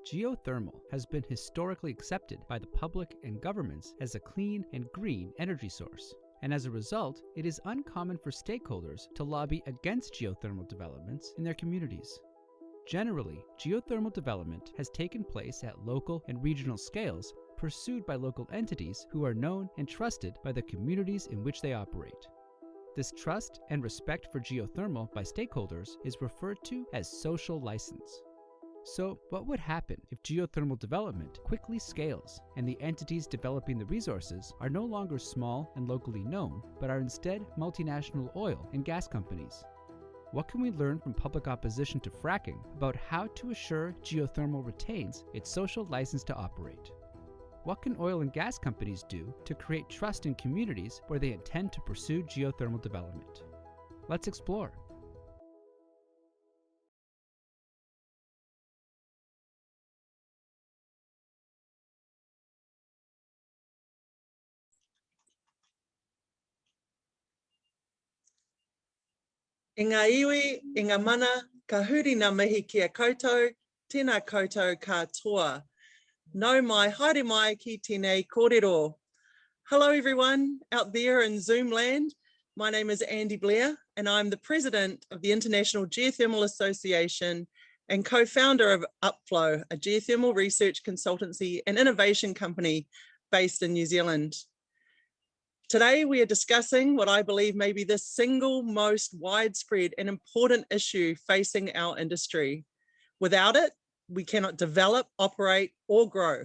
Geothermal has been historically accepted by the public and governments as a clean and green energy source, and as a result, it is uncommon for stakeholders to lobby against geothermal developments in their communities. Generally, geothermal development has taken place at local and regional scales, pursued by local entities who are known and trusted by the communities in which they operate. This trust and respect for geothermal by stakeholders is referred to as social license. So, what would happen if geothermal development quickly scales and the entities developing the resources are no longer small and locally known, but are instead multinational oil and gas companies? What can we learn from public opposition to fracking about how to assure geothermal retains its social license to operate? What can oil and gas companies do to create trust in communities where they intend to pursue geothermal development? Let's explore. E ngā iwi, e ngā mana, ka huri ngā mihi ki a koutou, tēnā koutou katoa. Nau mai, haere mai ki tēnei kōrero. Hello everyone out there in Zoom land. My name is Andy Blair and I'm the president of the International Geothermal Association and co-founder of Upflow, a geothermal research consultancy and innovation company based in New Zealand. Today, we are discussing what I believe may be the single most widespread and important issue facing our industry. Without it, we cannot develop, operate, or grow.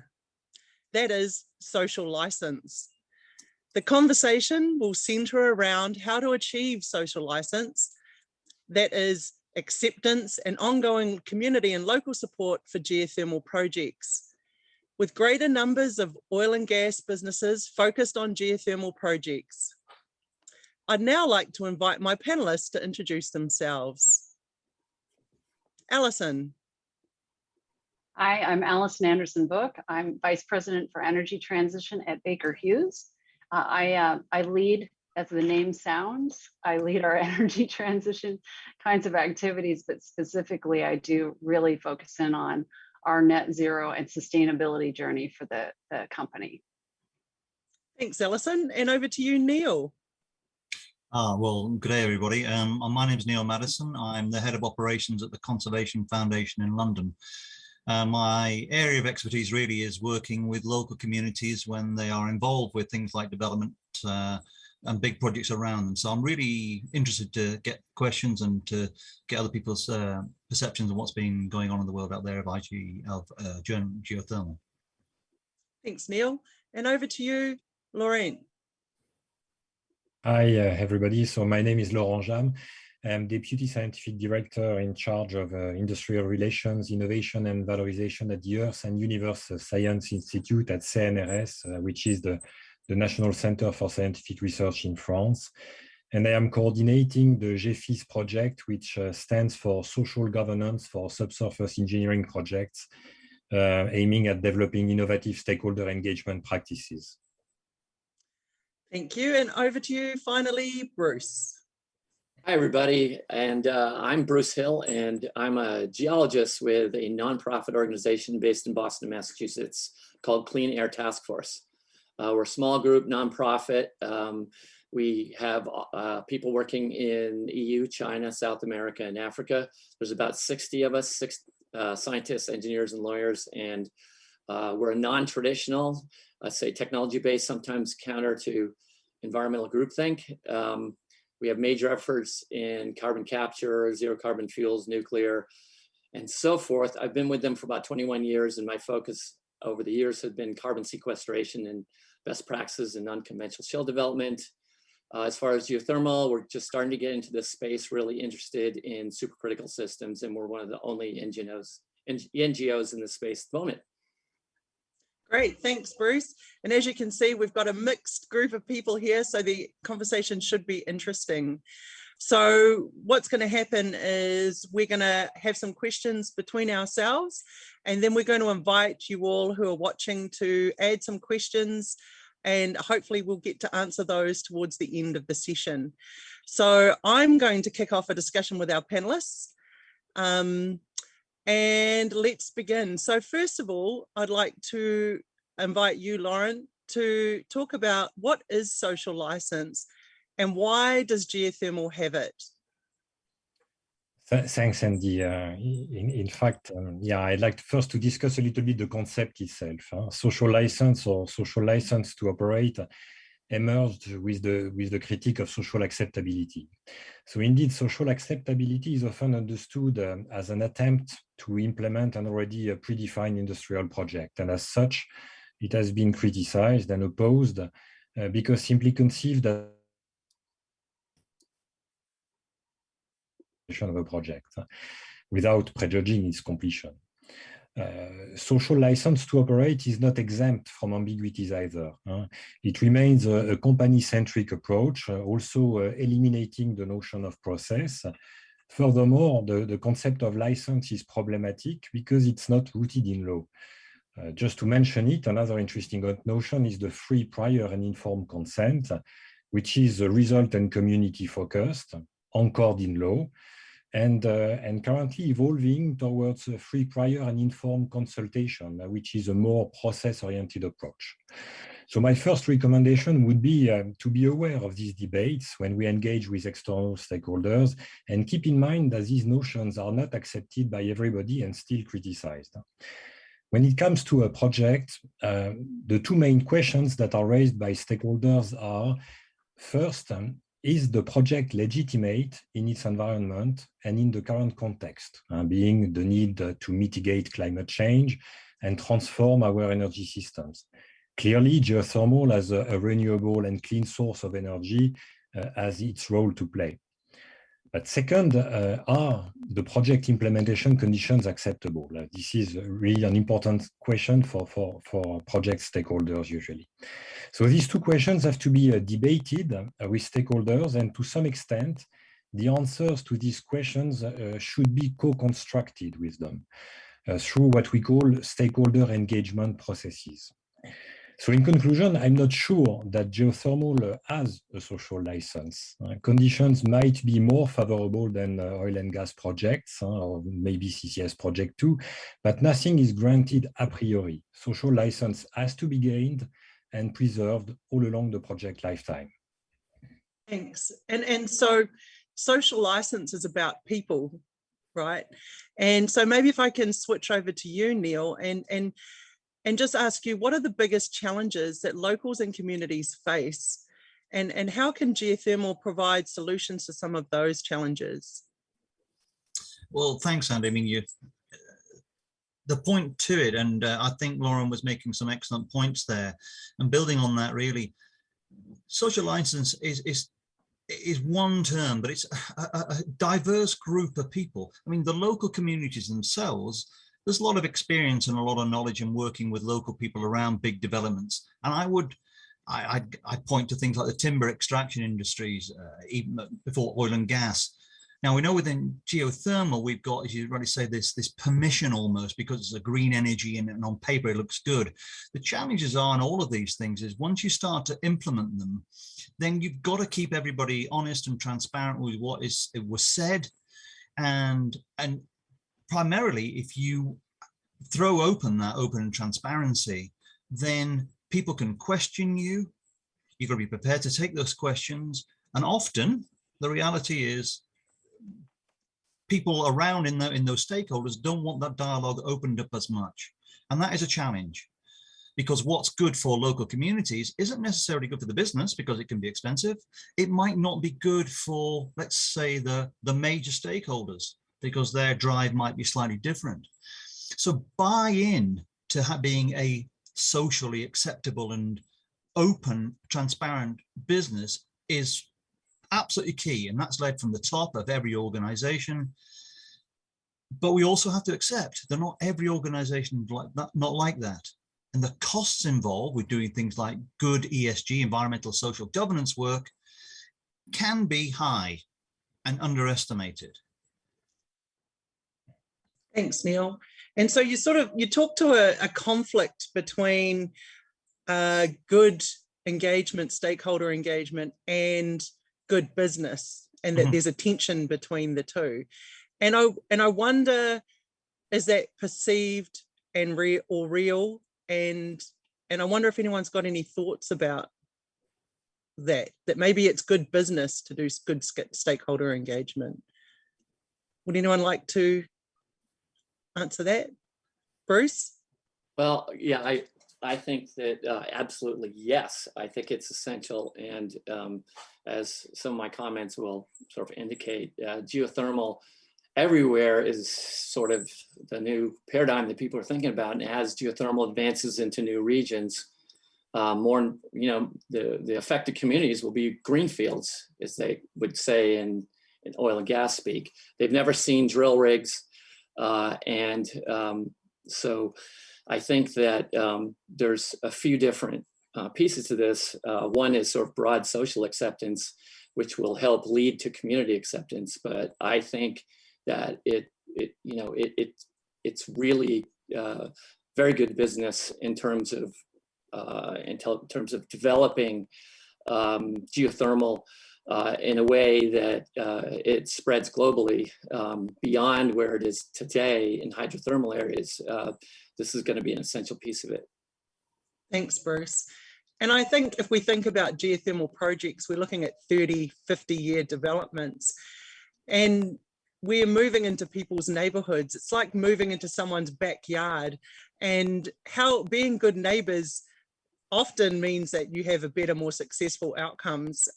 That is social license. The conversation will center around how to achieve social license, that is acceptance and ongoing community and local support for geothermal projects. With greater numbers of oil and gas businesses focused on geothermal projects. I'd now like to invite my panelists to introduce themselves. Alison. Hi, I'm Alison Anderson-Book. I'm Vice President for Energy Transition at Baker Hughes. I lead, as the name sounds, I lead our energy transition kinds of activities, but specifically I do really focus in on our net zero and sustainability journey for the company. Thanks, Alison. And over to you, Neil. Well, good day, everybody. My name is Neil Madison. I'm the head of operations at the Conservation Foundation in London. My area of expertise really is working with local communities when they are involved with things like development and big projects around them. So I'm really interested to get questions and to get other people's perceptions of what's been going on in the world out there of geothermal. Thanks, Neil. And over to you, Laurent. Hi, everybody. So my name is Laurent Jam. I'm Deputy Scientific Director in charge of Industrial Relations, Innovation and Valorization at the Earth and Universe Science Institute at CNRS, which is the National Center for Scientific Research in France. And I am coordinating the GEFIS project, which stands for Social Governance for Subsurface Engineering Projects, aiming at developing innovative stakeholder engagement practices. Thank you. And over to you, finally, Bruce. Hi, everybody. And I'm Bruce Hill, and I'm a geologist with a nonprofit organization based in Boston, Massachusetts, called Clean Air Task Force. We're a small group, nonprofit. We have people working in EU, China, South America, and Africa. There's about 60 of us, scientists, engineers, and lawyers. And we're a non-traditional, let's say technology-based, sometimes counter to environmental groupthink. We have major efforts in carbon capture, zero carbon fuels, nuclear, and so forth. I've been with them for about 21 years, and my focus over the years has been carbon sequestration and best practices in unconventional shale development. As far as geothermal, we're just starting to get into this space, really interested in supercritical systems, and we're one of the only NGOs in this space at the moment. Great, thanks, Bruce. And as you can see, we've got a mixed group of people here, so the conversation should be interesting. So what's going to happen is we're going to have some questions between ourselves, and then we're going to invite you all who are watching to add some questions, and hopefully we'll get to answer those towards the end of the session. So I'm going to kick off a discussion with our panelists. And let's begin. So first of all, I'd like to invite you, Lauren, to talk about what is social license and why does geothermal have it? Thanks, Andy. In fact, yeah, I'd like first to discuss a little bit the concept itself. Social license or social license to operate emerged with the critique of social acceptability. So indeed, social acceptability is often understood as an attempt to implement an already predefined industrial project. And as such, it has been criticized and opposed because simply conceived as of a project without prejudging its completion. Social license to operate is not exempt from ambiguities either. It remains a company-centric approach, also eliminating the notion of process. Furthermore, the concept of license is problematic because it's not rooted in law. Just to mention it, another interesting notion is the free, prior, and informed consent, which is result and community focused, anchored in law, and currently evolving towards a free, prior, and informed consultation, which is a more process-oriented approach. So my first recommendation would be to be aware of these debates when we engage with external stakeholders, and keep in mind that these notions are not accepted by everybody and still criticized. When it comes to a project, the two main questions that are raised by stakeholders are, first, is the project legitimate in its environment and in the current context, being the need to mitigate climate change and transform our energy systems? Clearly, geothermal as a renewable and clean source of energy has its role to play. But second, are the project implementation conditions acceptable? This is really an important question for project stakeholders usually. So these two questions have to be debated with stakeholders, and to some extent, the answers to these questions should be co-constructed with them through what we call stakeholder engagement processes. So in conclusion, I'm not sure that geothermal has a social license. Conditions might be more favorable than oil and gas projects, or maybe CCS project too, but nothing is granted a priori. Social license has to be gained and preserved all along the project lifetime. Thanks. And so social license is about people, right? And so maybe if I can switch over to you, Neil, and just ask you, what are the biggest challenges that locals and communities face? And how can geothermal provide solutions to some of those challenges? Well, thanks, Andy. I mean, the point to it, and I think Lauren was making some excellent points there, and building on that, really, social license is one term, but it's a diverse group of people. I mean, the local communities themselves, there's a lot of experience and a lot of knowledge in working with local people around big developments. And I'd point to things like the timber extraction industries, even before oil and gas. Now, we know within geothermal, we've got, as you rightly say, this permission almost, because it's a green energy and on paper it looks good. The challenges are in all of these things is once you start to implement them, then you've got to keep everybody honest and transparent with what was said. And primarily, if you throw open that open transparency, then people can question you. You've got to be prepared to take those questions. And often the reality is people around in those stakeholders don't want that dialogue opened up as much. And that is a challenge, because what's good for local communities isn't necessarily good for the business because it can be expensive. It might not be good for, let's say, the major stakeholders, because their drive might be slightly different. So buy-in to being a socially acceptable and open, transparent business is absolutely key. And that's led from the top of every organization. But we also have to accept that not every organization is like that, not like that. And the costs involved with doing things like good ESG, environmental social governance work, can be high and underestimated. Thanks, Neil. And so you talk to a conflict between good engagement, stakeholder engagement, and good business, and that there's a tension between the two. And I wonder, is that perceived and real? And I wonder if anyone's got any thoughts about that maybe it's good business to do good stakeholder engagement. Would anyone like to answer that? Bruce? Well, yeah, I think that absolutely yes. I think it's essential, and as some of my comments will sort of indicate, geothermal everywhere is sort of the new paradigm that people are thinking about. And as geothermal advances into new regions, more, the affected communities will be greenfields, as they would say in oil and gas speak. They've never seen drill rigs. So I think that there's a few different pieces to this. One is sort of broad social acceptance, which will help lead to community acceptance. But I think that it's really very good business in terms of developing geothermal in a way that it spreads globally beyond where it is today in hydrothermal areas. This is going to be an essential piece of it. Thanks, Bruce. And I think if we think about geothermal projects, we're looking at 30, 50-year developments. And we're moving into people's neighborhoods. It's like moving into someone's backyard, and how being good neighbors often means that you have a better, more successful outcomes.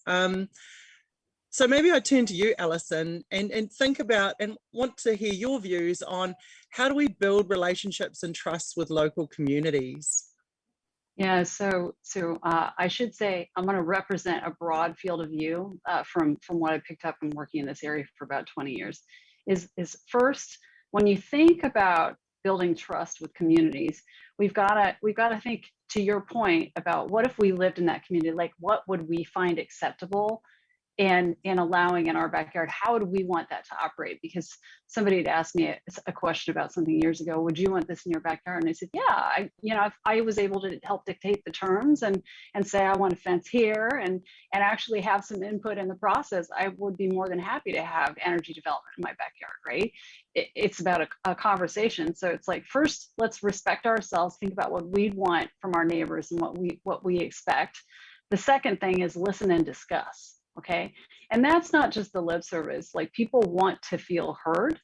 So maybe I turn to you, Alison, and think about and want to hear your views on how do we build relationships and trust with local communities? Yeah, so I should say I'm going to represent a broad field of view from what I picked up from working in this area for about 20 years. Is first, when you think about building trust with communities, we've got to think, to your point, about what if we lived in that community, like what would we find acceptable and allowing in our backyard? How would we want that to operate? Because somebody had asked me a question about something years ago, would you want this in your backyard? And I said, yeah, if I was able to help dictate the terms and say, I want a fence here and actually have some input in the process, I would be more than happy to have energy development in my backyard, right? It's about a conversation. So it's like, first, let's respect ourselves, think about what we'd want from our neighbors and what we expect. The second thing is listen and discuss. Okay. And that's not just the lip service. Like, people want to feel heard.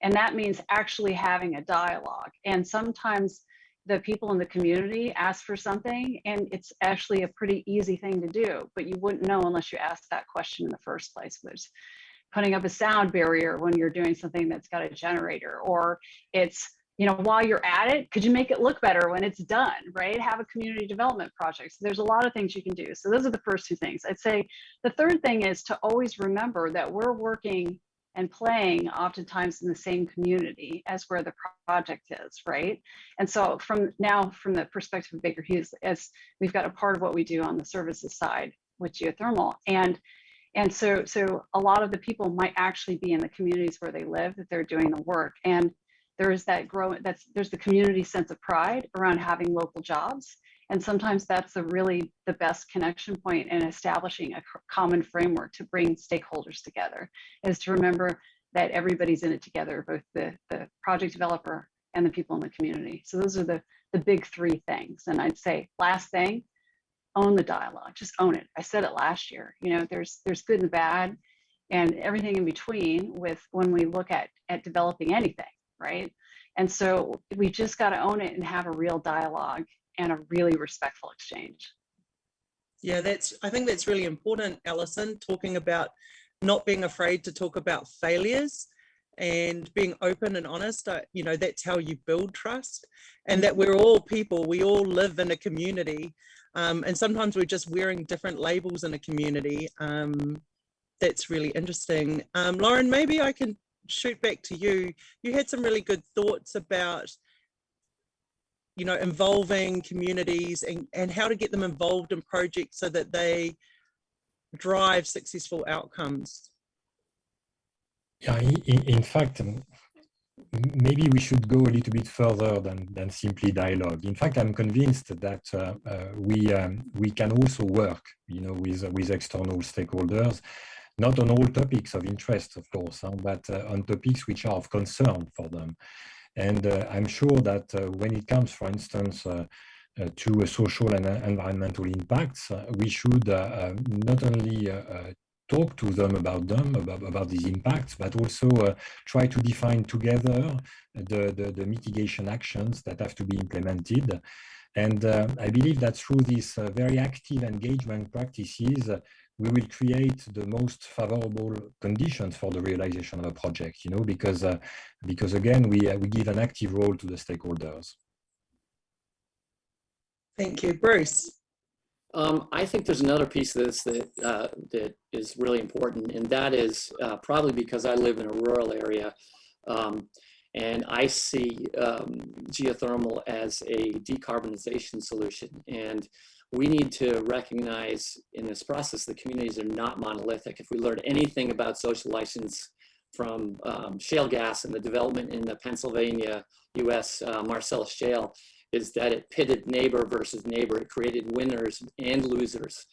And that means actually having a dialogue. And sometimes the people in the community ask for something and it's actually a pretty easy thing to do, but you wouldn't know unless you asked that question in the first place. There's putting up a sound barrier when you're doing something that's got a generator, or it's, while you're at it, could you make it look better when it's done, right? Have a community development project. So there's a lot of things you can do. So those are the first two things. I'd say the third thing is to always remember that we're working and playing oftentimes in the same community as where the project is, right? And so from the perspective of Baker Hughes, as we've got a part of what we do on the services side with geothermal. And so a lot of the people might actually be in the communities where they live, that they're doing the work. And there's there's the community sense of pride around having local jobs. And sometimes that's the best connection point in establishing a common framework to bring stakeholders together, is to remember that everybody's in it together, both the project developer and the people in the community. So those are the big three things. And I'd say last thing, own the dialogue, just own it. I said it last year, there's good and bad and everything in between when we look at developing anything. Right. And so we just got to own it and have a real dialogue and a really respectful exchange. Yeah, I think that's really important, Alison, talking about not being afraid to talk about failures and being open and honest. That's how you build trust, and that we're all people, we all live in a community. And sometimes we're just wearing different labels in a community. That's really interesting. Lauren, maybe I can shoot back to you. You had some really good thoughts about, involving communities and how to get them involved in projects so that they drive successful outcomes. Yeah, in fact, maybe we should go a little bit further than simply dialogue. In fact, I'm convinced that we can also work, with external stakeholders, not on all topics of interest, of course, but on topics which are of concern for them. And I'm sure that when it comes, for instance, to social and environmental impacts, we should not only talk to them about these impacts, but also try to define together the mitigation actions that have to be implemented. And I believe that through these very active engagement practices, we will create the most favorable conditions for the realization of a project, because again, we give an active role to the stakeholders. Thank you, Bruce. I think there's another piece of this that is really important, and that is probably because I live in a rural area, and I see geothermal as a decarbonization solution. And we need to recognize in this process the communities are not monolithic. If we learn anything about social license from shale gas and the development in the Pennsylvania, US Marcellus Shale, is that it pitted neighbor versus neighbor. It created winners and losers.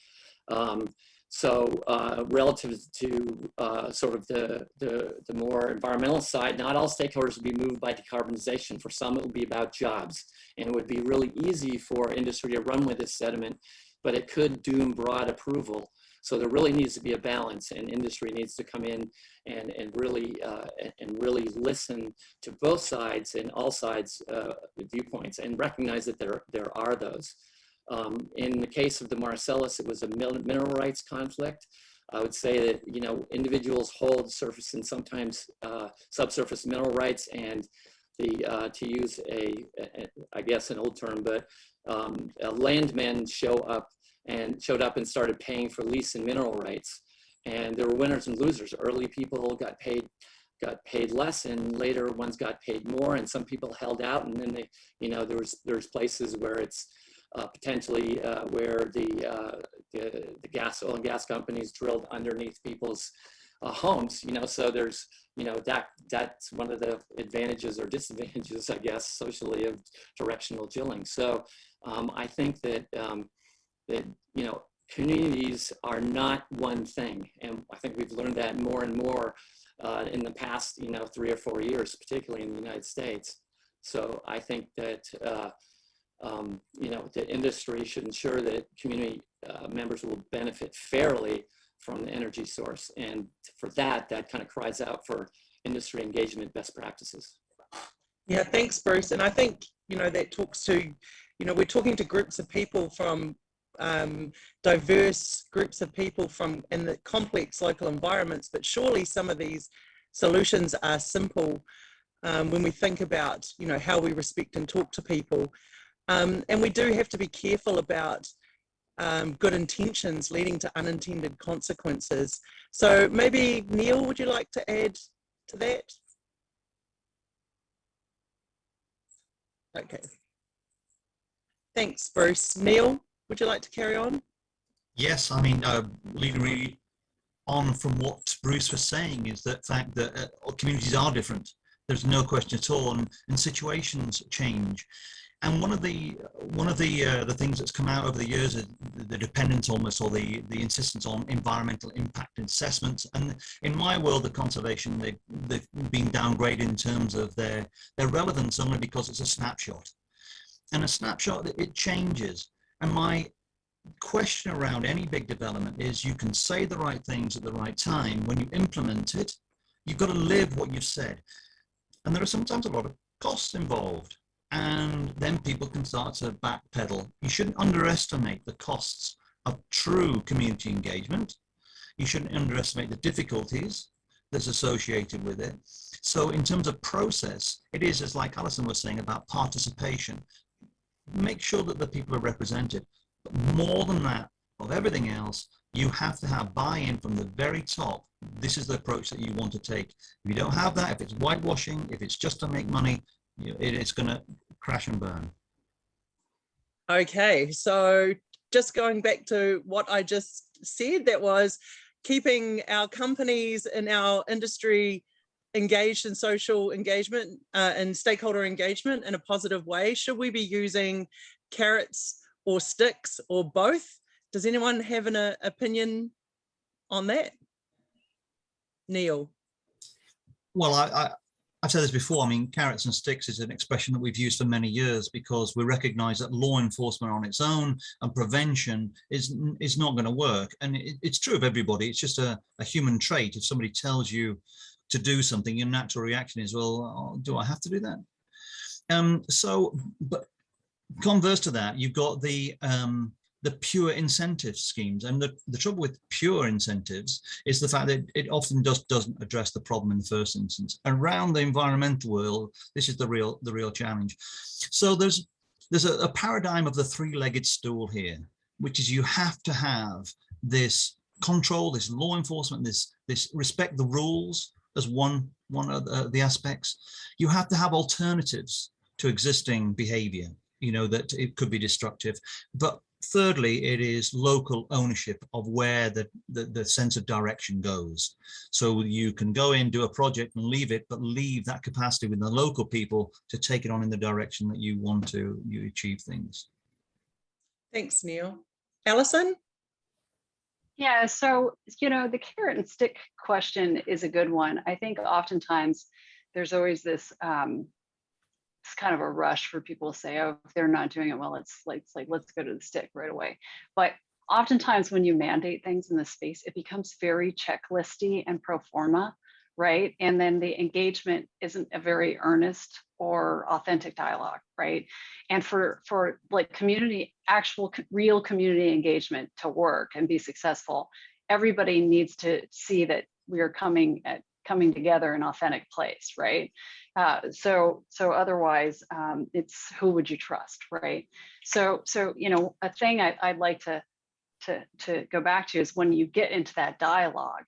Relative to sort of the more environmental side, not all stakeholders will be moved by decarbonization. For some, it will be about jobs. And it would be really easy for industry to run with this sentiment, but it could doom broad approval. So there really needs to be a balance, and industry needs to come in and really listen to both sides and all sides viewpoints, and recognize that there are those. In the case of the Marcellus, it was a mineral rights conflict. I would say that individuals hold surface and sometimes subsurface mineral rights, and to use I guess an old term, but landmen showed up and started paying for lease and mineral rights, and there were winners and losers. Early people got paid less, and later ones got paid more, and some people held out, and then there's places where it's potentially where the oil and gas companies drilled underneath people's homes, so there's, that's one of the advantages or disadvantages, I guess, socially, of directional drilling. So I think that, communities are not one thing. And I think we've learned that more and more in the past, 3 or 4 years, particularly in the United States. So I think that, the industry should ensure that community members will benefit fairly from the energy source. And for that kind of cries out for industry engagement best practices. Yeah, thanks, Bruce. And I think, that talks to, we're talking to groups of people from diverse groups of people from in the complex local environments, but surely some of these solutions are simple when we think about, how we respect and talk to people. And we do have to be careful about good intentions leading to unintended consequences. So maybe, Neil, would you like to add to that? Okay. Thanks, Bruce. Neil, would you like to carry on? Yes, I mean, really on from what Bruce was saying is that fact that communities are different. There's no question at all, and situations change. And one of the things that's come out over the years is the dependence almost, or the insistence on environmental impact assessments. And in my world of conservation, they've been downgraded in terms of their relevance only because it's a snapshot. And a snapshot, it changes. And my question around any big development is you can say the right things at the right time. When you implement it, you've got to live what you've said. And there are sometimes a lot of costs involved. And then people can start to backpedal. You shouldn't underestimate the costs of true community engagement. You shouldn't underestimate the difficulties that's associated with it. So in terms of process, it is, as like Alison was saying, about participation. Make sure that the people are represented. But more than that, of everything else, you have to have buy-in from the very top. This is the approach that you want to take. If you don't have that, if it's whitewashing, if it's just to make money, it's going to crash and burn. Okay, so just going back to what I just said, that was keeping our companies and our industry engaged in social engagement and stakeholder engagement in a positive way. Should we be using carrots or sticks or both? Does anyone have an opinion on that? Neil? Well, I've said this before, I mean, carrots and sticks is an expression that we've used for many years because we recognize that law enforcement on its own and prevention is not going to work. And it's true of everybody. It's just a human trait. If somebody tells you to do something, your natural reaction is, well, do I have to do that? But converse to that, you've got the pure incentive schemes. And the trouble with pure incentives is the fact that it often doesn't address the problem in the first instance. Around the environmental world, this is the real challenge. So there's a paradigm of the three-legged stool here, which is you have to have this control, this law enforcement, this respect the rules as one of the aspects. You have to have alternatives to existing behavior, that it could be destructive. But thirdly, it is local ownership of where the sense of direction goes. So you can go in, do a project and leave it, but leave that capacity with the local people to take it on in the direction that you want to achieve things. Thanks, Neil. Alison? Yeah, so, the carrot and stick question is a good one. I think oftentimes there's always this it's kind of a rush for people to say, oh, if they're not doing it well, it's like let's go to the stick right away. But oftentimes when you mandate things in the space, it becomes very checklisty and pro forma, right? And then the engagement isn't a very earnest or authentic dialogue, right? And for like real community engagement to work and be successful, everybody needs to see that we are coming together in an authentic place, right? So otherwise, it's who would you trust, right? So a thing I'd like to go back to is when you get into that dialogue.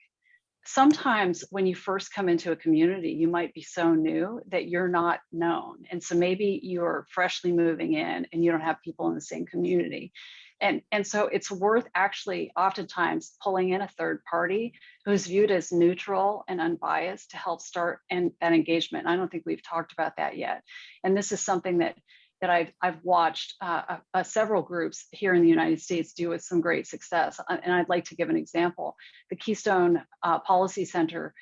Sometimes when you first come into a community, you might be so new that you're not known, and so maybe you're freshly moving in and you don't have people in the same community. And so it's worth actually oftentimes pulling in a third party who's viewed as neutral and unbiased to help start that engagement. I don't think we've talked about that yet. And this is something that I've watched several groups here in the United States do with some great success. And I'd like to give an example. The Keystone Policy Center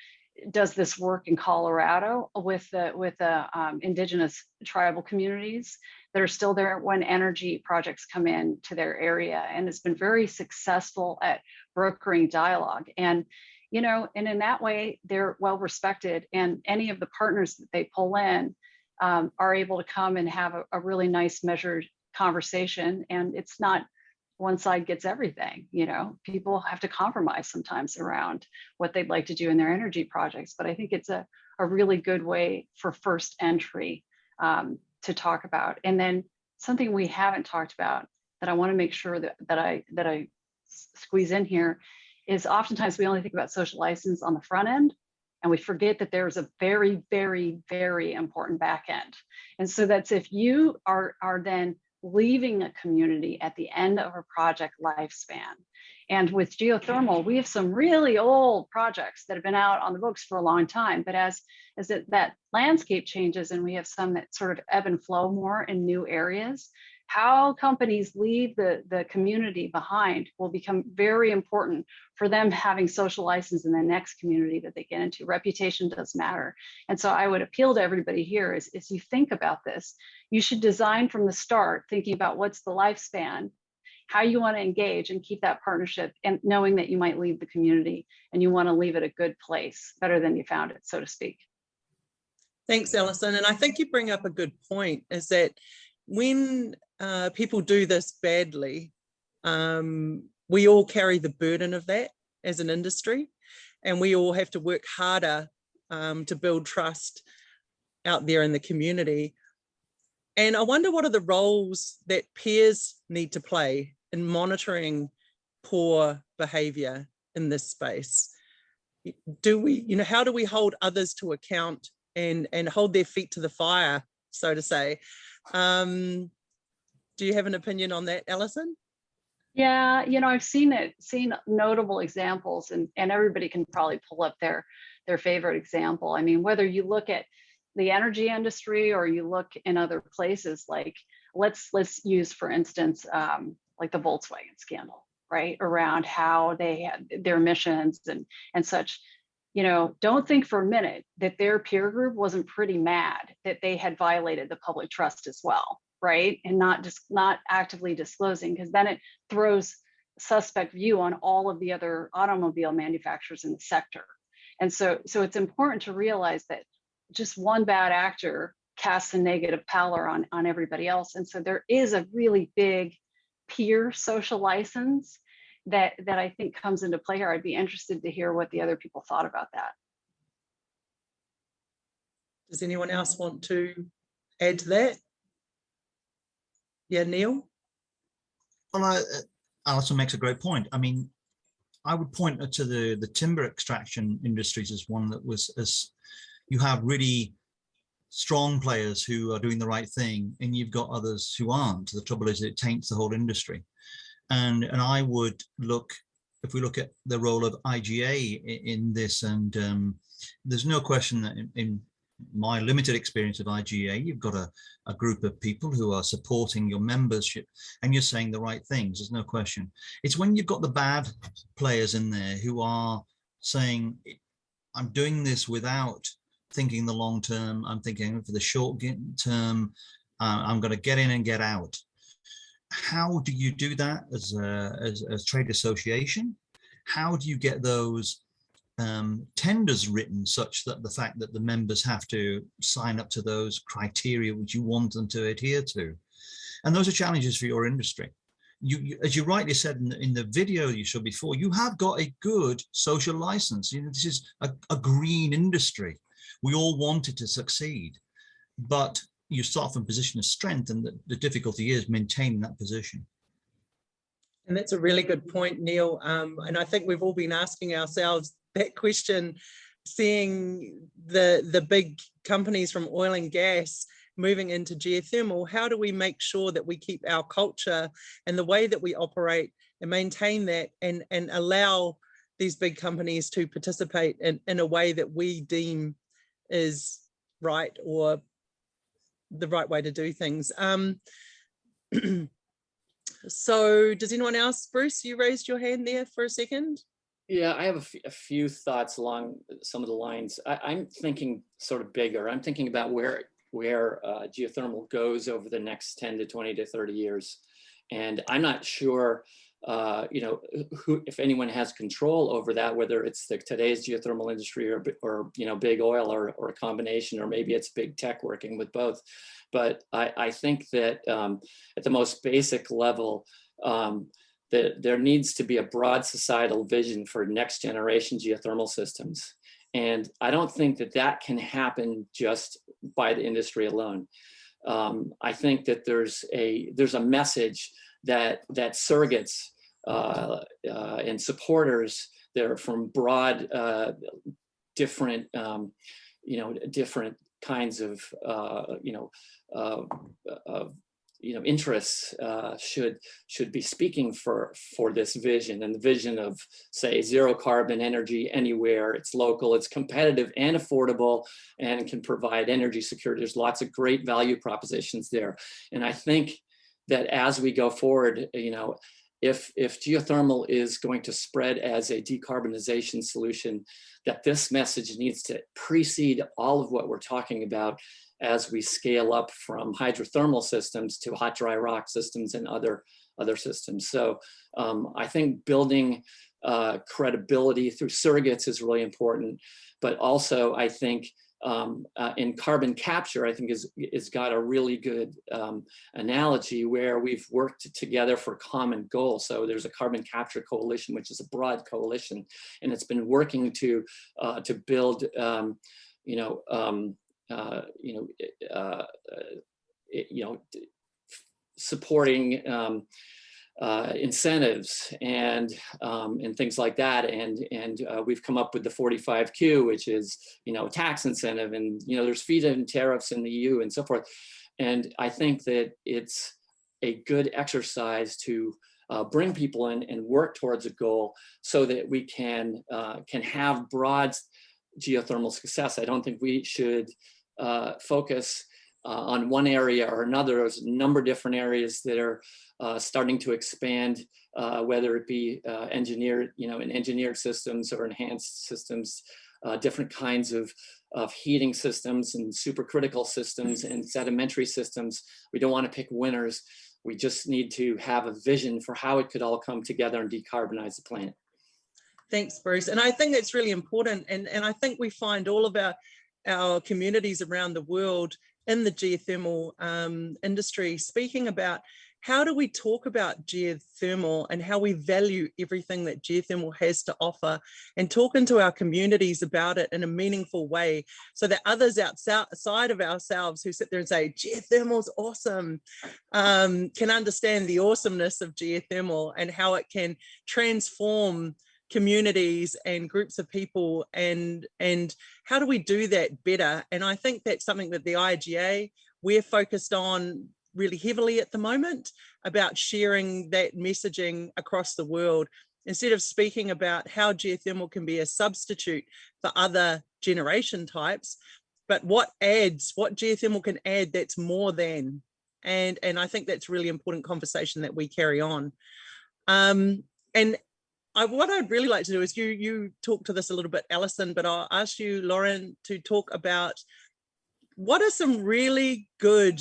does this work in Colorado with the indigenous tribal communities that are still there when energy projects come in to their area, and it's been very successful at brokering dialogue. And and in that way, they're well respected, and any of the partners that they pull in are able to come and have a really nice measured conversation. And it's not one side gets everything. People have to compromise sometimes around what they'd like to do in their energy projects. But I think it's a really good way for first entry to talk about. And then something we haven't talked about that I want to make sure that I squeeze in here is oftentimes we only think about social license on the front end, and we forget that there's a very, very, very important back end. And so that's if you are then leaving a community at the end of a project lifespan. And with geothermal, we have some really old projects that have been out on the books for a long time. But as that landscape changes and we have some that sort of ebb and flow more in new areas, how companies leave the community behind will become very important for them having social license in the next community that they get into. Reputation does matter. And so I would appeal to everybody here is you think about this, you should design from the start, thinking about what's the lifespan, how you want to engage and keep that partnership, and knowing that you might leave the community and you want to leave it a good place, better than you found it, so to speak. Thanks, Alison. And I think you bring up a good point, is that when people do this badly, we all carry the burden of that as an industry, and we all have to work harder to build trust out there in the community. And I wonder what are the roles that peers need to play in monitoring poor behavior in this space? Do we, how do we hold others to account and hold their feet to the fire, so to say? Do you have an opinion on that, Alison? Yeah, I've seen notable examples, and everybody can probably pull up their favorite example. I mean, whether you look at the energy industry or you look in other places, like let's use, for instance, like the Volkswagen scandal, right? Around how they had their emissions and such. don't think for a minute that their peer group wasn't pretty mad that they had violated the public trust as well, right? And not actively disclosing, because then it throws suspect view on all of the other automobile manufacturers in the sector. And so it's important to realize that just one bad actor casts a negative pallor on everybody else. And so there is a really big peer social license that I think comes into play here. I'd be interested to hear what the other people thought about that. Does anyone else want to add to that? Yeah, Neil? Well, Alison makes a great point. I mean, I would point to the timber extraction industries as one that was, as you have really strong players who are doing the right thing, and you've got others who aren't. The trouble is it taints the whole industry. And I would look, if we look at the role of IGA in this, and there's no question that in my limited experience of IGA, you've got a group of people who are supporting your membership and you're saying the right things. There's no question. It's when you've got the bad players in there who are saying, I'm doing this without thinking the long term. I'm thinking for the short term, I'm going to get in and get out. How do you do that as a trade association? How do you get those tenders written such that the fact that the members have to sign up to those criteria which you want them to adhere to? And those are challenges for your industry. You as you rightly said in the video you showed before, you have got a good social license. This is a green industry. We all want it to succeed, but you start from a position of strength, and the difficulty is maintaining that position. And that's a really good point, Neil. And I think we've all been asking ourselves that question, seeing the big companies from oil and gas moving into geothermal. How do we make sure that we keep our culture and the way that we operate and maintain that, and allow these big companies to participate in a way that we deem is right, or the right way to do things? So does anyone else? Bruce, you raised your hand there for a second. Yeah, I have a few thoughts along some of the lines. I'm thinking sort of bigger. I'm thinking about where geothermal goes over the next 10 to 20 to 30 years. And I'm not sure, if anyone has control over that, whether it's today's geothermal industry or big oil or a combination, or maybe it's big tech working with both. But I think that at the most basic level, that there needs to be a broad societal vision for next generation geothermal systems. And I don't think that can happen just by the industry alone. I think that there's a message that surrogates and supporters that are from broad, different, different kinds of, interests should be speaking for this vision, and the vision of, say, zero carbon energy anywhere. It's local, it's competitive and affordable, and can provide energy security. There's lots of great value propositions there. And I think that as we go forward, if geothermal is going to spread as a decarbonization solution, that this message needs to precede all of what we're talking about as we scale up from hydrothermal systems to hot dry rock systems and other systems. So I think building credibility through surrogates is really important, but also I think in carbon capture, I think is got a really good analogy where we've worked together for common goals. So there's a carbon capture coalition, which is a broad coalition, and it's been working to build, supporting incentives and things like that, and we've come up with the 45Q, which is a tax incentive, and there's feed-in tariffs in the EU and so forth. And I think that it's a good exercise to bring people in and work towards a goal so that we can have broad geothermal success. I don't think we should focus on one area or another. There's a number of different areas that are starting to expand, whether it be engineered systems or enhanced systems different kinds of heating systems and supercritical systems and sedimentary systems. We don't want to pick winners. We just need to have a vision for how it could all come together and decarbonize the planet. Thanks, Bruce. And I think that's really important. And I think we find all of our communities around the world in the geothermal industry speaking about how do we talk about geothermal and how we value everything that geothermal has to offer, and talking to our communities about it in a meaningful way so that others outside of ourselves who sit there and say geothermal's awesome can understand the awesomeness of geothermal and how it can transform communities and groups of people, and how do we do that better. And I think that's something that the IGA, we're focused on really heavily at the moment, about sharing that messaging across the world, instead of speaking about how geothermal can be a substitute for other generation types, but what geothermal can add that's more than. And I think that's a really important conversation that we carry on. What I'd really like to do is you talk to this a little bit, Alison, but I'll ask you, Lauren, to talk about what are some really good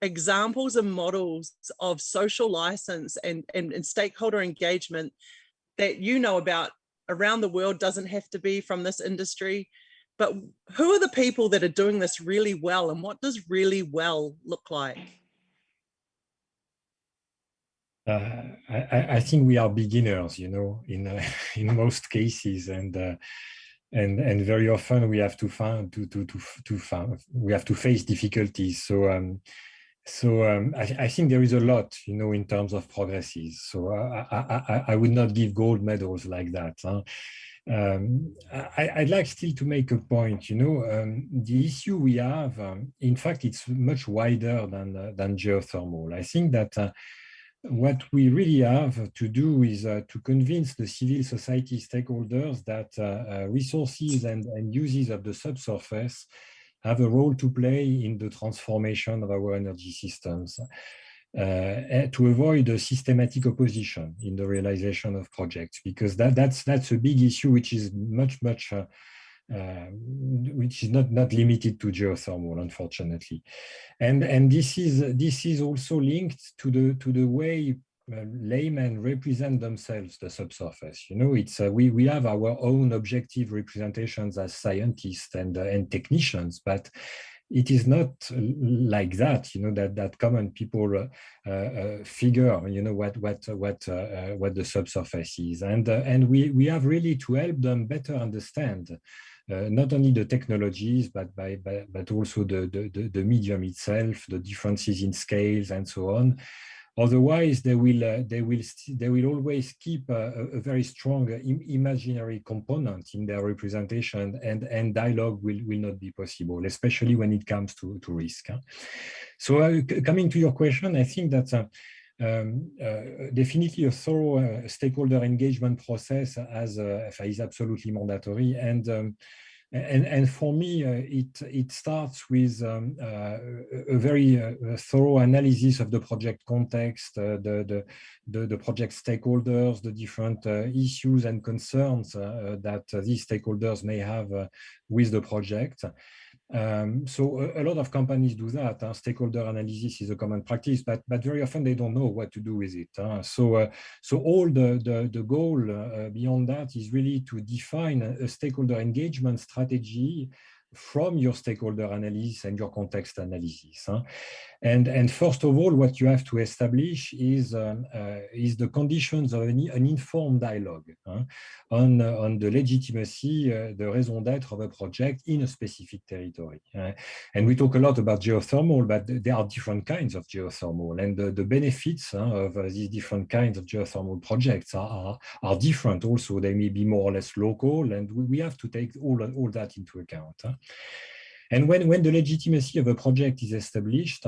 examples and models of social license and stakeholder engagement that you know about around the world. Doesn't have to be from this industry, but who are the people that are doing this really well, and what does really well look like? I think we are beginners, you know, in most cases, and very often we have to face difficulties. So I think there is a lot, you know, in terms of progresses. So I would not give gold medals like that. Huh? I'd like still to make a point, you know, the issue we have, in fact, it's much wider than geothermal. I think that what we really have to do is to convince the civil society stakeholders that resources and uses of the subsurface have a role to play in the transformation of our energy systems, to avoid a systematic opposition in the realization of projects, because that's a big issue which is which is not limited to geothermal, unfortunately, and this is also linked to the way laymen represent themselves, the subsurface. You know, it's we have our own objective representations as scientists and technicians, but it is not like that. You know, that common people figure, you know, what the subsurface is, and we have really to help them better understand not only the technologies, but also the medium itself, the differences in scales and so on. Otherwise, they will always keep a very strong imaginary component in their representation, and dialogue will not be possible, especially when it comes to risk. So coming to your question, I think that definitely a thorough stakeholder engagement process is absolutely mandatory, and for me, it starts with a very thorough analysis of the project context, the project stakeholders, the different issues and concerns that these stakeholders may have with the project. So a lot of companies do that. Stakeholder analysis is a common practice, but very often they don't know what to do with it. So all the goal beyond that is really to define a stakeholder engagement strategy from your stakeholder analysis and your context analysis. And first of all, what you have to establish is the conditions of an informed dialogue on the legitimacy, the raison d'être of a project in a specific territory. And we talk a lot about geothermal, but there are different kinds of geothermal, and the benefits of these different kinds of geothermal projects are different also. They may be more or less local, and we have to take all that into account. And when the legitimacy of a project is established,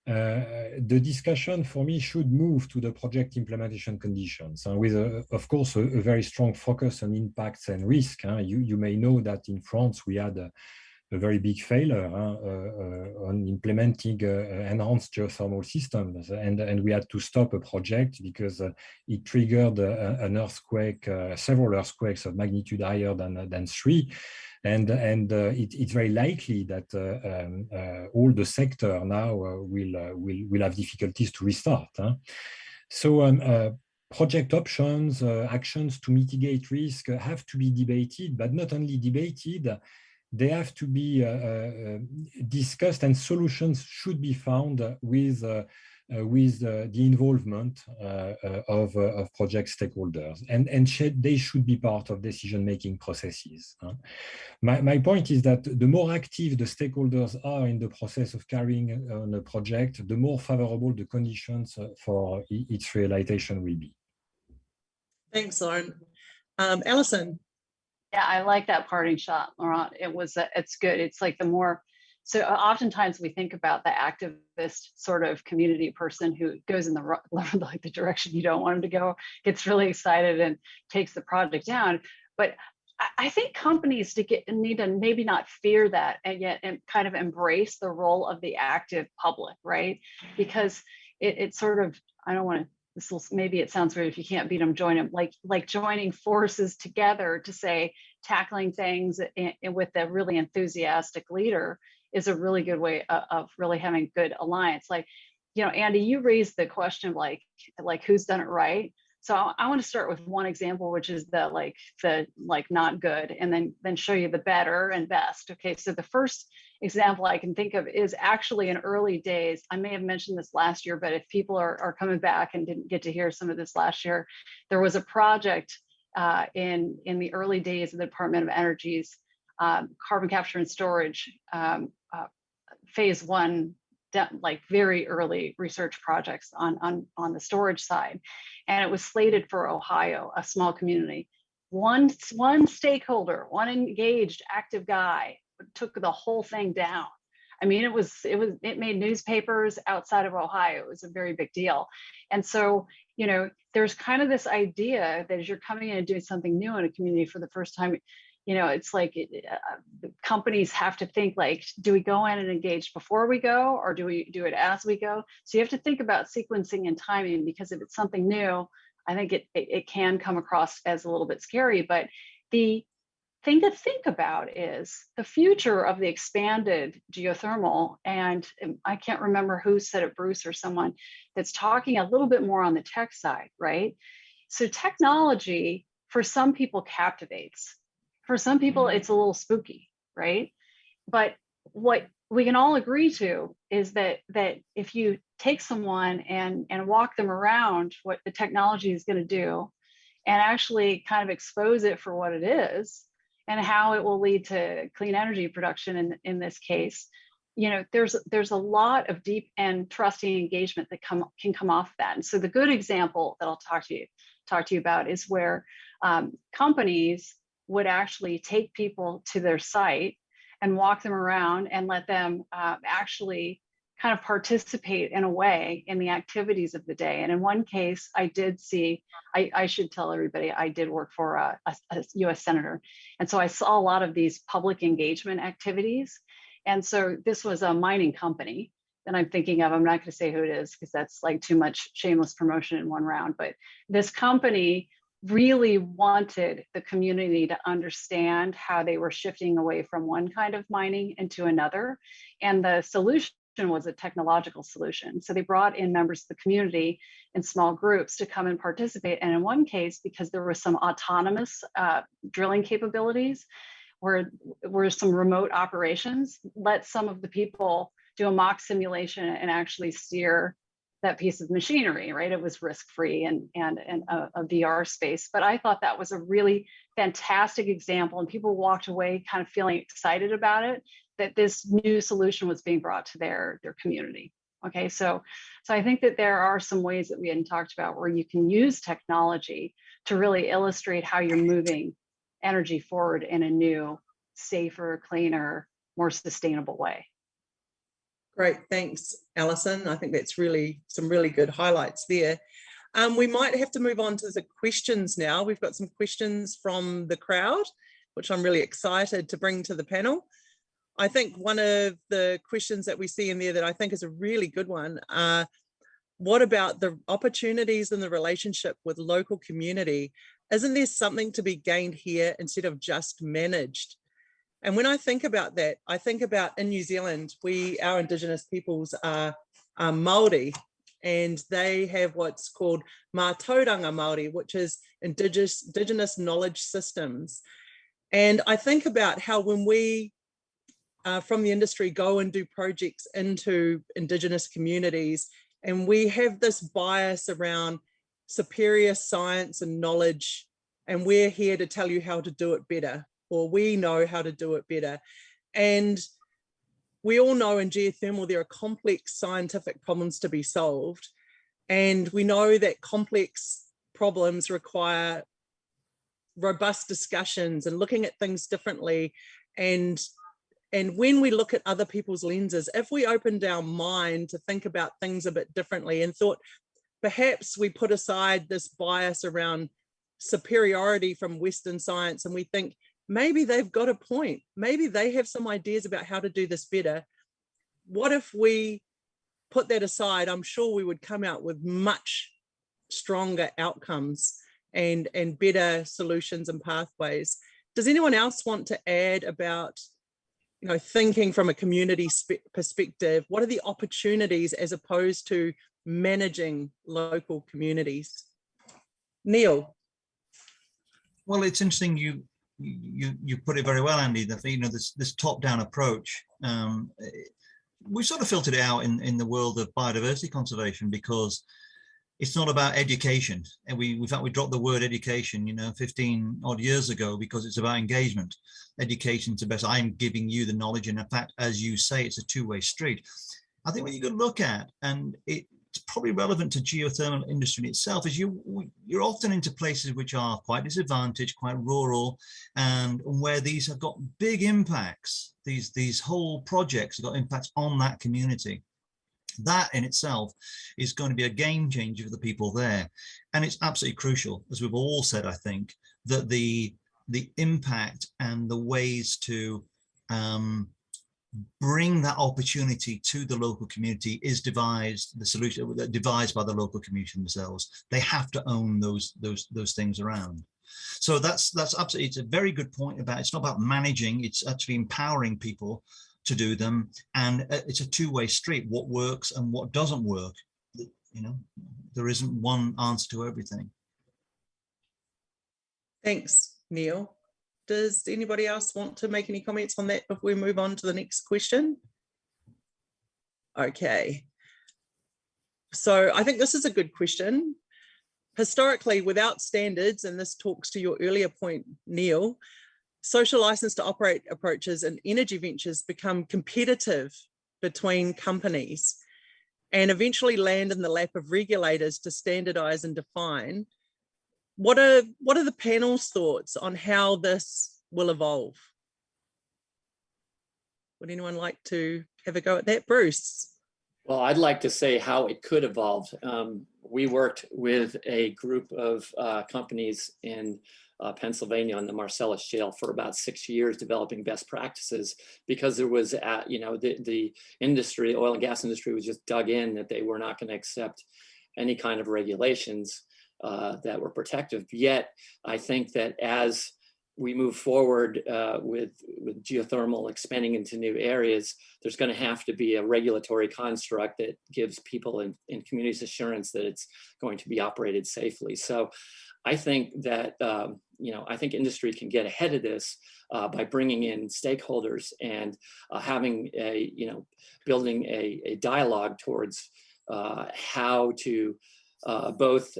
the discussion for me should move to the project implementation conditions, with, of course, a very strong focus on impacts and risk. You may know that in France we had a very big failure on implementing enhanced geothermal systems, and we had to stop a project because it triggered an earthquake, several earthquakes of magnitude higher than 3. And it's very likely that all the sector now will have difficulties to restart. So project options, actions to mitigate risk have to be debated, but not only debated, they have to be discussed, and solutions should be found with the involvement of project stakeholders, and they should be part of decision-making processes. My point is that the more active the stakeholders are in the process of carrying on a project, the more favorable the conditions for its realization will be. Thanks, Lauren. Alison. Yeah, I like that parting shot, Laurent. It's good. It's like the more, so oftentimes we think about the activist sort of community person who goes in the direction you don't want them to go, gets really excited and takes the project down. But I think companies need to maybe not fear that, and yet kind of embrace the role of the active public, right? Because it's sort of, I don't want to, maybe it sounds weird if you can't beat them, join them, like joining forces together to say tackling things with a really enthusiastic leader is a really good way of really having good alliance. Like, you know, Andy, you raised the question of like who's done it right. So I want to start with one example, which is the not good, and then show you the better and best. Okay, so the first example I can think of is actually in early days. I may have mentioned this last year, but if people are coming back and didn't get to hear some of this last year, there was a project in the early days of the Department of Energy's carbon capture and storage phase 1. Like very early research projects on the storage side, and it was slated for Ohio, a small community. One stakeholder, one engaged active guy took the whole thing down. I mean, it made newspapers outside of Ohio. It was a very big deal. And so, you know, there's kind of this idea that as you're coming in and doing something new in a community for the first time, you know, it's like companies have to think like, do we go in and engage before we go, or do we do it as we go? So you have to think about sequencing and timing, because if it's something new, I think it can come across as a little bit scary. But the thing to think about is the future of the expanded geothermal. And I can't remember who said it, Bruce or someone, that's talking a little bit more on the tech side, right? So technology for some people captivates. For some people, it's a little spooky, right? But what we can all agree to is that if you take someone and walk them around what the technology is going to do, and actually kind of expose it for what it is, and how it will lead to clean energy production in this case, you know, there's a lot of deep and trusting engagement that can come off of that. And so the good example that I'll talk to you about is where companies would actually take people to their site and walk them around and let them actually kind of participate in a way in the activities of the day. And in one case, I did see, I should tell everybody, I did work for a US senator. And so I saw a lot of these public engagement activities. And so this was a mining company that I'm thinking of. I'm not going to say who it is because that's like too much shameless promotion in one round. But this company really wanted the community to understand how they were shifting away from one kind of mining into another. And the solution was a technological solution. So they brought in members of the community in small groups to come and participate. And in one case, because there was some autonomous drilling capabilities, where some remote operations, let some of the people do a mock simulation and actually steer that piece of machinery, right? It was risk-free and a VR space. But I thought that was a really fantastic example, and people walked away kind of feeling excited about it, that this new solution was being brought to their community. Okay, so I think that there are some ways that we hadn't talked about where you can use technology to really illustrate how you're moving energy forward in a new, safer, cleaner, more sustainable way. Great, thanks, Alison. I think that's really some really good highlights there. We might have to move on to the questions now. We've got some questions from the crowd, which I'm really excited to bring to the panel. I think one of the questions that we see in there that I think is a really good one, what about the opportunities in the relationship with local community? Isn't there something to be gained here instead of just managed? And when I think about that, I think about in New Zealand, our Indigenous peoples are Māori, and they have what's called mātauranga Māori, which is Indigenous knowledge systems. And I think about how when we from the industry go and do projects into Indigenous communities, and we have this bias around superior science and knowledge, and we're here to tell you how to do it better, or we know how to do it better. And we all know in geothermal, there are complex scientific problems to be solved. And we know that complex problems require robust discussions and looking at things differently. And when we look at other people's lenses, if we opened our mind to think about things a bit differently and thought, perhaps we put aside this bias around superiority from Western science, and we think, maybe they've got a point. Maybe they have some ideas about how to do this better. What if we put that aside? I'm sure we would come out with much stronger outcomes and better solutions and pathways. Does anyone else want to add about, thinking from a community perspective? What are the opportunities as opposed to managing local communities? Neil. Well, it's interesting you put it very well, Andy, that this top-down approach, we sort of filtered it out in the world of biodiversity conservation, because it's not about education. And in fact, we dropped the word education, 15 odd years ago, because it's about engagement. Education to best, I'm giving you the knowledge. And in fact, as you say, it's a two-way street. I think what you could look at, and it's probably relevant to geothermal industry in itself, is you're often into places which are quite disadvantaged, quite rural, and where these have got big impacts. These whole projects have got impacts on that community. That in itself is going to be a game changer for the people there. And it's absolutely crucial, as we've all said, I think, that the impact and the ways to bring that opportunity to the local community is devised by the local community themselves. They have to own those things around. So that's absolutely, it's a very good point about, it's not about managing, it's actually empowering people to do them. And it's a two-way street, what works and what doesn't work. There isn't one answer to everything. Thanks, Neil. Does anybody else want to make any comments on that before we move on to the next question? Okay. So I think this is a good question. Historically, without standards, and this talks to your earlier point, Neil, social license to operate approaches and energy ventures become competitive between companies and eventually land in the lap of regulators to standardize and define. What are the panel's thoughts on how this will evolve? Would anyone like to have a go at that? Bruce? Well, I'd like to say how it could evolve. We worked with a group of companies in Pennsylvania on the Marcellus Shale for about 6 years, developing best practices, because there was, the industry, oil and gas industry, was just dug in that they were not going to accept any kind of regulations that were protective. Yet, I think that as we move forward with geothermal expanding into new areas, there's going to have to be a regulatory construct that gives people in communities assurance that it's going to be operated safely. So I think that, I think industry can get ahead of this by bringing in stakeholders and having building a dialogue towards how to both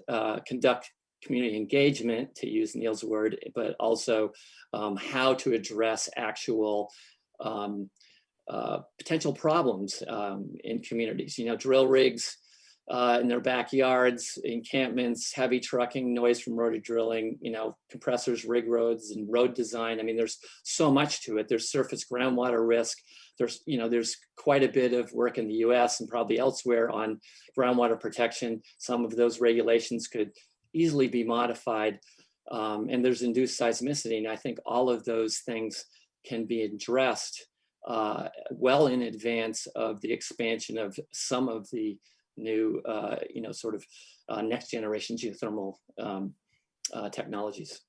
conduct community engagement, to use Neil's word, but also how to address actual potential problems in communities. Drill rigs in their backyards, encampments, heavy trucking, noise from rotor drilling, compressors, rig roads, and road design. I mean, there's so much to it. There's surface groundwater risk. There's quite a bit of work in the US and probably elsewhere on groundwater protection. Some of those regulations could easily be modified, and there's induced seismicity. And I think all of those things can be addressed well in advance of the expansion of some of the new, sort of next generation geothermal technologies.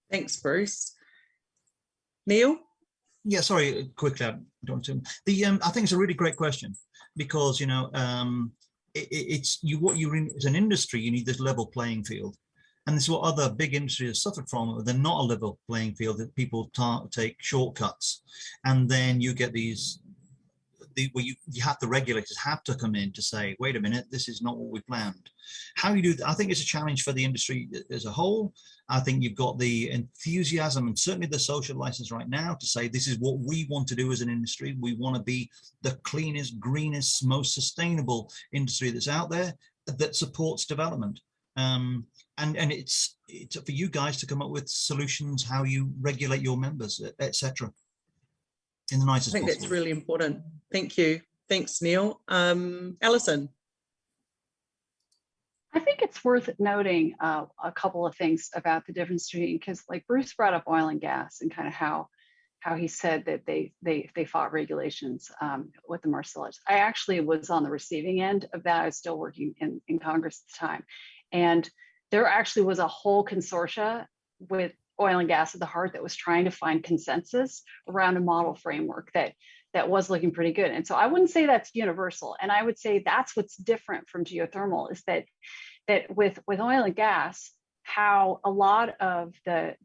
Thanks, Bruce. Neil? Yeah, sorry, quickly, I think it's a really great question, because what you're in as an industry, you need this level playing field, and this is what other big industries have suffered from. They're not a level playing field, that people take shortcuts, and then you get these where you have the regulators have to come in to say, wait a minute, this is not what we planned. How you do that, I think it's a challenge for the industry as a whole. I think you've got the enthusiasm and certainly the social license right now to say, this is what we want to do as an industry. We want to be the cleanest, greenest, most sustainable industry that's out there that supports development. And it's for you guys to come up with solutions, how you regulate your members, etc. in the nicest I think possible. that's really important. Thank you. Thanks, Neil. Alison. I think it's worth noting a couple of things about the difference between, because like Bruce brought up oil and gas and kind of how he said that they fought regulations with the Marcellus. I actually was on the receiving end of that. I was still working in Congress at the time. And there actually was a whole consortia with oil and gas at the heart that was trying to find consensus around a model framework that was looking pretty good. And so I wouldn't say that's universal. And I would say that's what's different from geothermal, is that with oil and gas, how a lot of the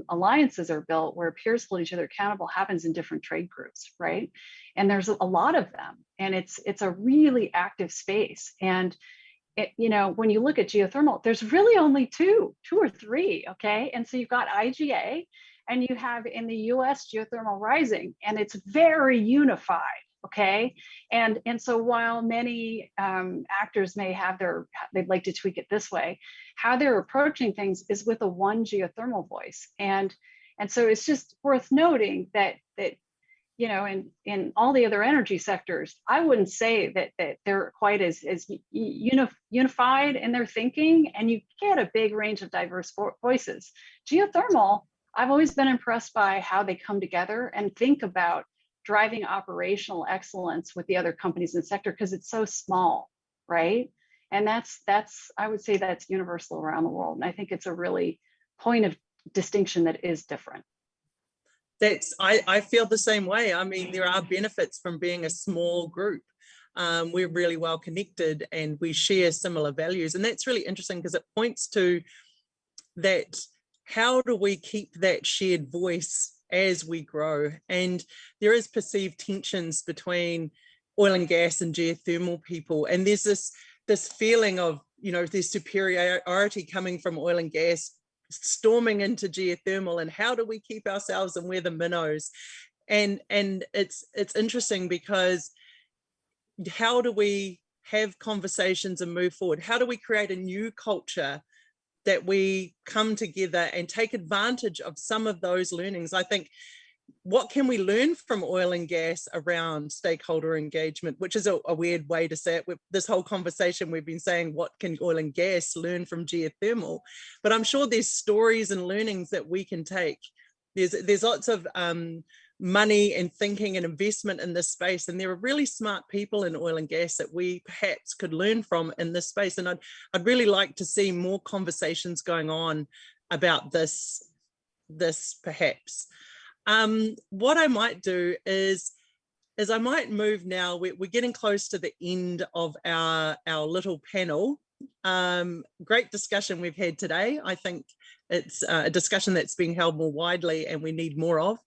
alliances are built where peers hold each other accountable happens in different trade groups, right? And there's a lot of them, and it's a really active space. And when you look at geothermal, there's really only two or three, okay? And so you've got IGA, and you have in the US Geothermal Rising, and it's very unified, okay? And so while many actors may have they'd like to tweak it this way, how they're approaching things is with a one geothermal voice. And so it's just worth noting that in all the other energy sectors, I wouldn't say that they're quite as unified in their thinking, and you get a big range of diverse voices. Geothermal, I've always been impressed by how they come together and think about driving operational excellence with the other companies in the sector, because it's so small, right? And that's I would say that's universal around the world. And I think it's a really point of distinction that is different. I feel the same way. I mean, there are benefits from being a small group. We're really well connected and we share similar values. And that's really interesting, because it points to that, how do we keep that shared voice as we grow? And there is perceived tensions between oil and gas and geothermal people. And there's this feeling of, there's superiority coming from oil and gas storming into geothermal, and how do we keep ourselves, and we're the minnows. And it's interesting, because how do we have conversations and move forward? How do we create a new culture that we come together and take advantage of some of those learnings? I think, what can we learn from oil and gas around stakeholder engagement, which is a weird way to say it. With this whole conversation, we've been saying, what can oil and gas learn from geothermal? But I'm sure there's stories and learnings that we can take. There's lots of money and thinking and investment in this space, and there are really smart people in oil and gas that we perhaps could learn from in this space. And I'd really like to see more conversations going on about this perhaps. What I might do is I might move now. We're getting close to the end of our little panel. Great discussion we've had today. I think it's a discussion that's being held more widely and we need more of.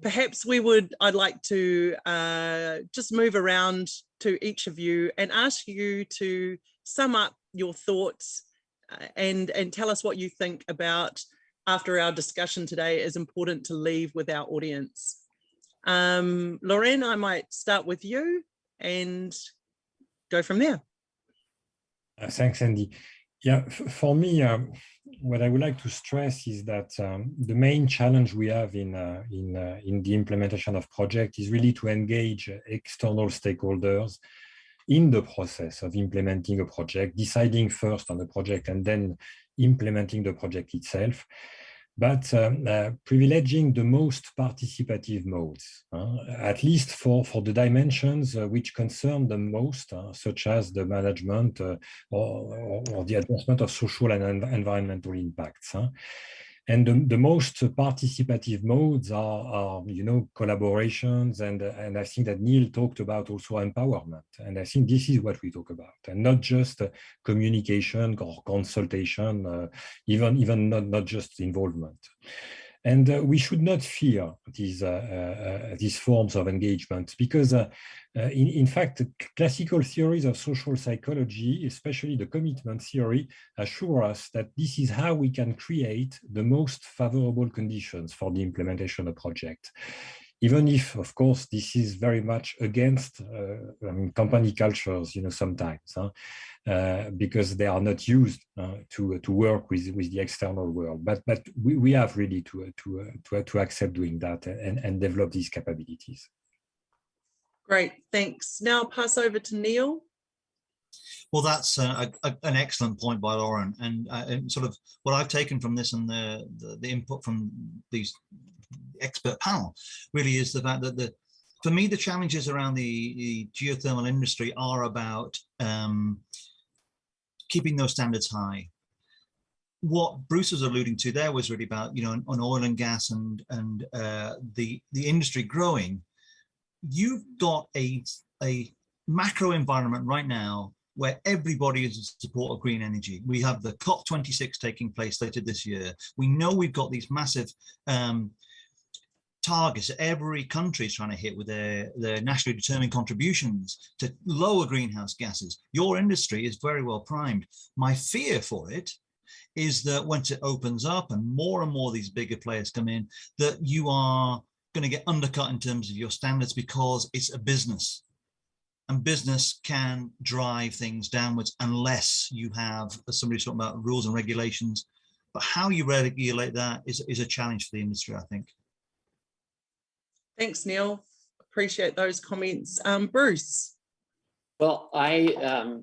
Perhaps I'd like to just move around to each of you and ask you to sum up your thoughts and tell us what you think about, after our discussion today, is important to leave with our audience. Lorraine, I might start with you and go from there. Thanks, Andy. Yeah, for me, what I would like to stress is that the main challenge we have in the implementation of project is really to engage external stakeholders in the process of implementing a project, deciding first on the project and then implementing the project itself. but privileging the most participative modes, at least for the dimensions which concern the most, such as the management or the addressment of social and environmental impacts. And the most participative modes are collaborations, and I think that Neil talked about also empowerment. And I think this is what we talk about, and not just communication or consultation, even not just involvement. And we should not fear these forms of engagement, because in fact, classical theories of social psychology, especially the commitment theory, assure us that this is how we can create the most favorable conditions for the implementation of project. Even if, of course, this is very much against company cultures, sometimes, because they are not used to work with the external world. But we have really to accept doing that and develop these capabilities. Great, thanks. Now I'll pass over to Neil. Well, that's an excellent point by Lauren, and sort of what I've taken from this and the input from these expert panel really is the fact that for me the challenges around the geothermal industry are about keeping those standards high. What Bruce was alluding to there was really about on oil and gas and the industry growing. You've got a macro environment right now where everybody is in support of green energy. We have the COP26 taking place later this year. We know we've got these massive targets that every country is trying to hit with their nationally determined contributions to lower greenhouse gases. Your industry is very well primed. My fear for it is that once it opens up and more these bigger players come in, that you are going to get undercut in terms of your standards, because it's a business. And business can drive things downwards unless you have, as somebody's talking about, rules and regulations. But how you regulate that is a challenge for the industry, I think. Thanks, Neil. Appreciate those comments. Bruce. Well, I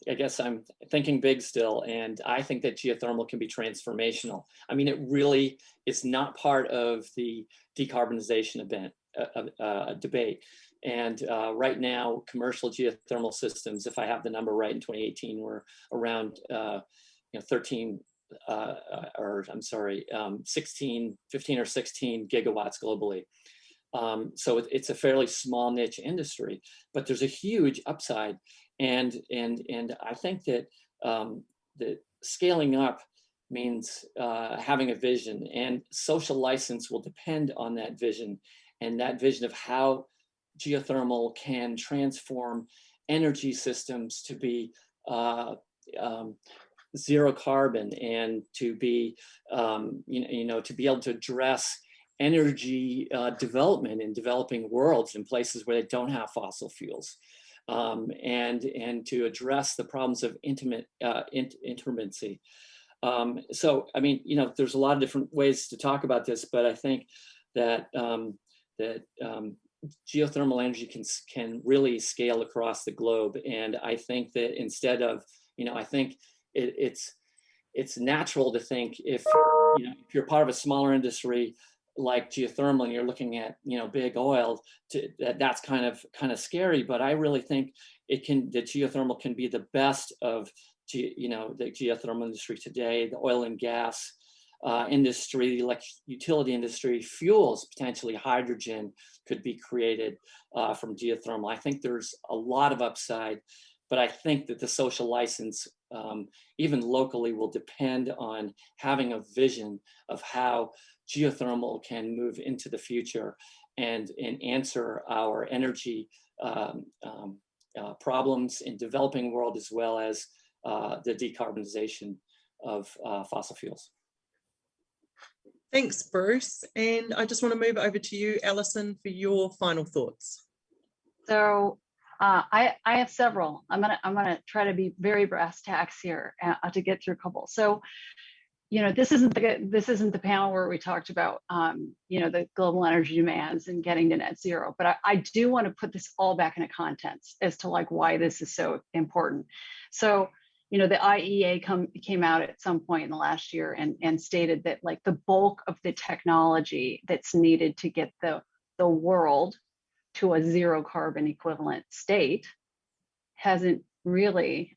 guess I'm thinking big still, and I think that geothermal can be transformational. I mean, it really is not part of the decarbonization debate. And right now, commercial geothermal systems, if I have the number right, in 2018 were around 15 or 16 gigawatts globally. So it's a fairly small niche industry, but there's a huge upside. And I think that that scaling up means having a vision, and social license will depend on that vision, and that vision of how geothermal can transform energy systems to be zero carbon, and to be to be able to address energy development in developing worlds, in places where they don't have fossil fuels, and to address the problems of intermittency. So I mean, there's a lot of different ways to talk about this, but I think that geothermal energy can really scale across the globe. And I think that instead of, I think it's natural to think if you're part of a smaller industry like geothermal and you're looking at big oil, that's kind of scary. But I really think that geothermal can be the best of the geothermal industry today, the oil and gas industry, like utility industry, fuels, potentially hydrogen could be created from geothermal. I think there's a lot of upside, but I think that the social license, even locally, will depend on having a vision of how geothermal can move into the future and answer our energy problems in developing world, as well as the decarbonization of fossil fuels. Thanks, Bruce. And I just want to move over to you, Alison, for your final thoughts. So I have several. I'm gonna try to be very brass tacks here to get through a couple. So, this isn't the panel where we talked about the global energy demands and getting to net zero, but I do want to put this all back into context as to why this is so important. So, you know, the IEA came out at some point in the last year and stated that like the bulk of the technology that's needed to get the world to a zero carbon equivalent state hasn't really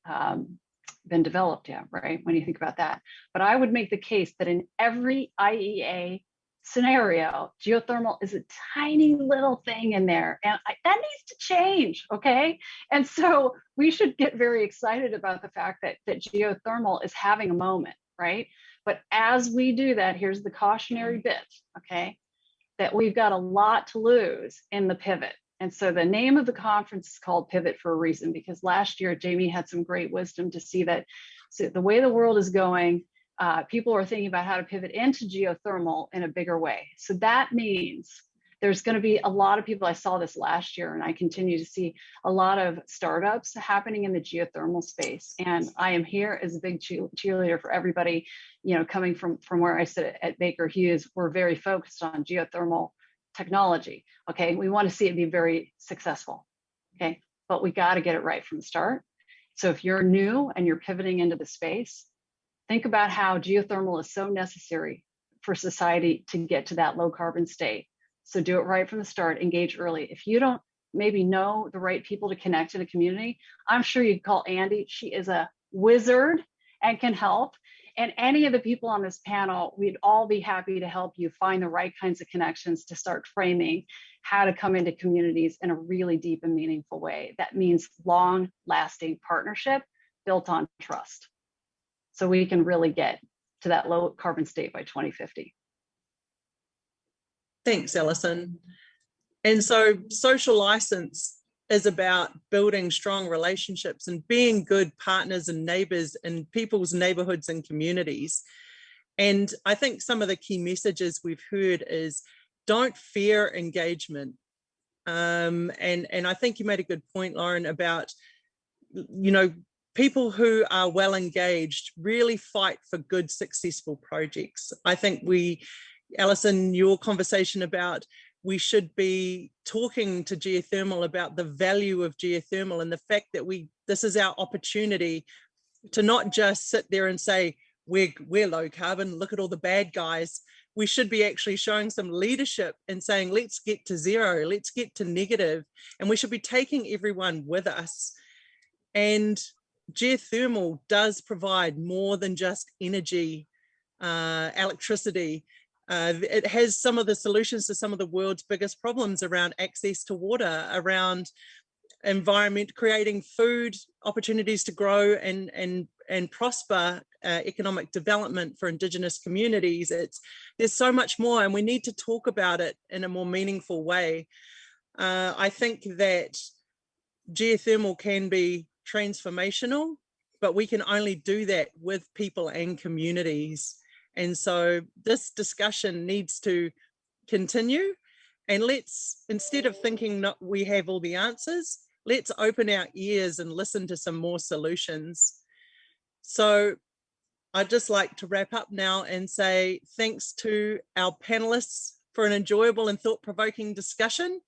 been developed yet, right? When you think about that. But I would make the case that in every IEA scenario, geothermal is a tiny little thing in there, and that needs to change, okay? And so we should get very excited about the fact that geothermal is having a moment, right? But as we do that, here's the cautionary bit, okay? That we've got a lot to lose in the pivot. And so the name of the conference is called Pivot for a reason, because last year, Jamie had some great wisdom to see that the way the world is going, people are thinking about how to pivot into geothermal in a bigger way. So that means there's going to be a lot of people. I saw this last year, and I continue to see a lot of startups happening in the geothermal space. And I am here as a big cheerleader for everybody, you know, coming from where I sit at Baker Hughes. We're very focused on geothermal technology. Okay, we want to see it be very successful. Okay, but we got to get it right from the start. So if you're new and you're pivoting into the space, think about how geothermal is so necessary for society to get to that low carbon state. So do it right from the start, engage early. If you don't maybe know the right people to connect in a community, I'm sure you'd call Andy. She is a wizard and can help. And any of the people on this panel, we'd all be happy to help you find the right kinds of connections to start framing how to come into communities in a really deep and meaningful way. That means long-lasting partnership built on trust. So we can really get to that low carbon state by 2050. Thanks, Alison. And so social license is about building strong relationships and being good partners and neighbors in people's neighborhoods and communities. And I think some of the key messages we've heard is don't fear engagement. And I think you made a good point, Lauren, about, you know, people who are well engaged really fight for good, successful projects. I think Alison, your conversation about we should be talking to geothermal about the value of geothermal and the fact that this is our opportunity to not just sit there and say, we're low carbon, look at all the bad guys. We should be actually showing some leadership and saying, let's get to zero, let's get to negative, and we should be taking everyone with us. And geothermal does provide more than just energy, electricity. It has some of the solutions to some of the world's biggest problems around access to water, around environment, creating food opportunities to grow and prosper, economic development for Indigenous communities. There's so much more, and we need to talk about it in a more meaningful way. I think that geothermal can be transformational, but we can only do that with people and communities. And so this discussion needs to continue, and let's, instead of thinking we have all the answers, let's open our ears and listen to some more solutions. So I'd just like to wrap up now and say thanks to our panelists for an enjoyable and thought-provoking discussion.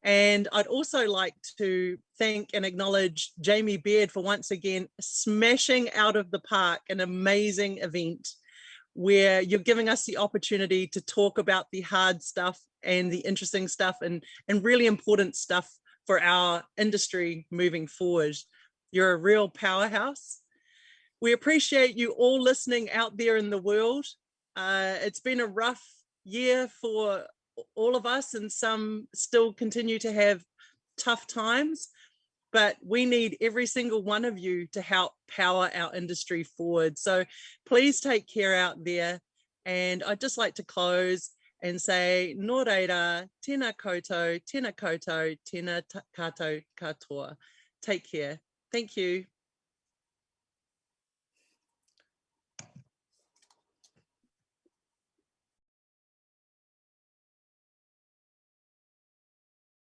And I'd also like to thank and acknowledge Jamie Beard for once again smashing out of the park an amazing event where you're giving us the opportunity to talk about the hard stuff and the interesting stuff and really important stuff for our industry moving forward. You're a real powerhouse. We appreciate you all listening out there in the world. It's been a rough year for all of us, and some still continue to have tough times, but we need every single one of you to help power our industry forward. So please take care out there. And I'd just like to close and say, nō reira, tēnā koutou, tēnā koutou, tēnā katoa. Take care. Thank you.